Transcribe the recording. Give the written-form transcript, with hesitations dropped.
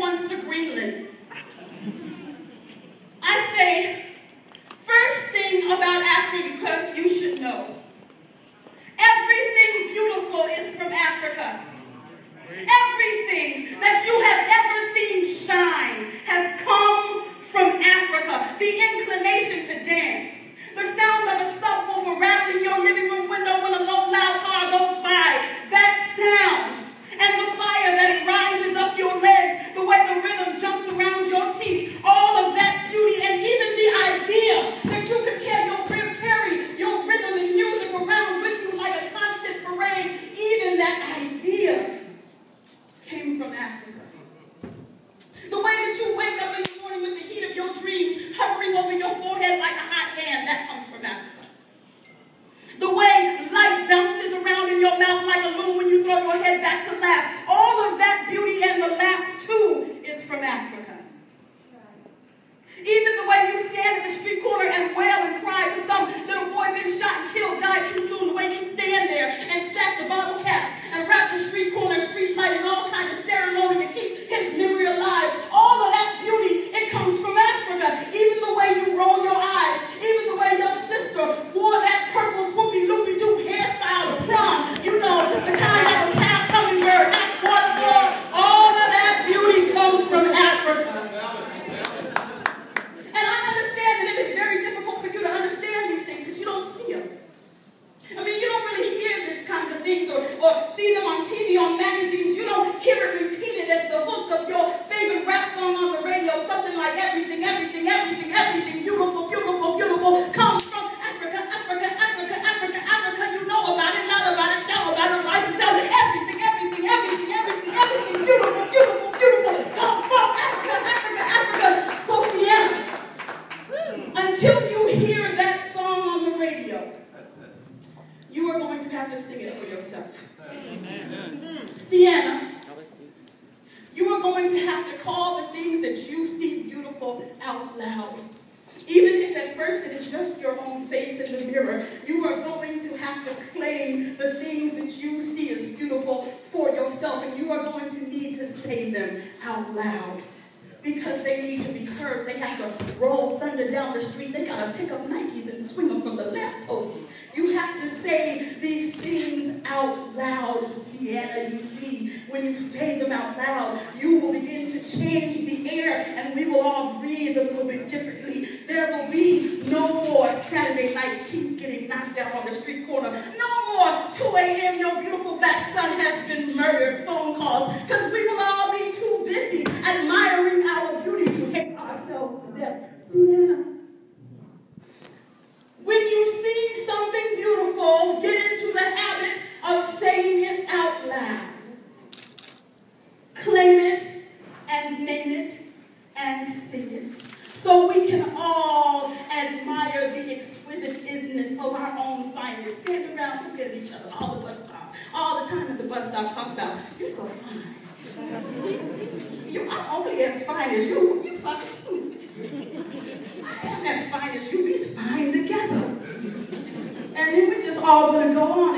once to Greenland. I say, first thing about Africa you should know. Everything beautiful is from Africa. Everything that you have ever seen shine has come from Africa. The inclination to dance, the sound of a subwoofer rattling your living room window when a low, loud car goes by, that sound, and the fire that it rises up your legs, the way the rhythm jumps around your teeth, all of that beauty, and even the idea that you could carry your rhythm and music around with you like a constant parade, even that idea came from Africa. The way that you wake up in the morning with the heat of your dreams hovering over your forehead like a hot hand, that comes from Africa. The way light bounces around in your mouth like a loon when you throw your head back to laugh, all of that beauty and the laugh too is from Africa. Even the way you stand at the street corner and wail and cry because some little boy been shot and killed, died too soon, the way you stand there and stack the bottle caps and wrap the street corner, street light, and all kinds of ceremony to keep his memory alive. All of that beauty, it comes from Africa. Even the way you roll your eyes, even the way your sister wore that purple swoopy-loopy-doo hairstyle to prom, you know, the kind that was half hummingbird, half waterfall, all of that beauty comes from Africa. And I understand that it is very difficult for you to understand these things because you don't see them. I mean, you don't really hear these kinds of things or see them on TV, on magazines. You don't hear it repeated as the hook of your favorite rap song on the radio, something like everything, everything, everything, everything, beautiful, beautiful, beautiful, comes from Africa, Africa, Africa, Africa, Africa. You know about it, not about it, shout about it, rise and tell it. Everything, everything, everything, everything, everything, beautiful, beautiful, beautiful, comes from Africa, Africa, Africa. So Sienna, until you hear that song on the radio, you are going to have to sing it for yourself. Sienna, you are going to have to call the things that you see beautiful out loud. Even if at first it is just your own face in the mirror, you are going to have to claim the things that you see as beautiful for yourself, and you are going to need to say them out loud. Because they need to be heard. They have to roll thunder down the street. They got to pick up Nikes and swing them from the lampposts. You have to say these things out loud, Sienna. You see, when you say them out loud, you will begin to change the air, and we will all breathe a little bit differently. There will be no more Saturday night teeth getting knocked out on the street corner. No more 2 a.m. your beautiful black son has been murdered phone calls, because we will all be too busy admiring our beauty to hate ourselves to death. Sienna, when you see something beautiful, get into the habit of saying it out loud. Claim it and name it and sing it, so we can all admire the exquisite isness of our own fineness. Stand around, look at each other all the time at the bus stop, talk about, you're so fine. You're only as fine as you. You fine too. I am as fine as you. We're fine together. And then we're just all going to go on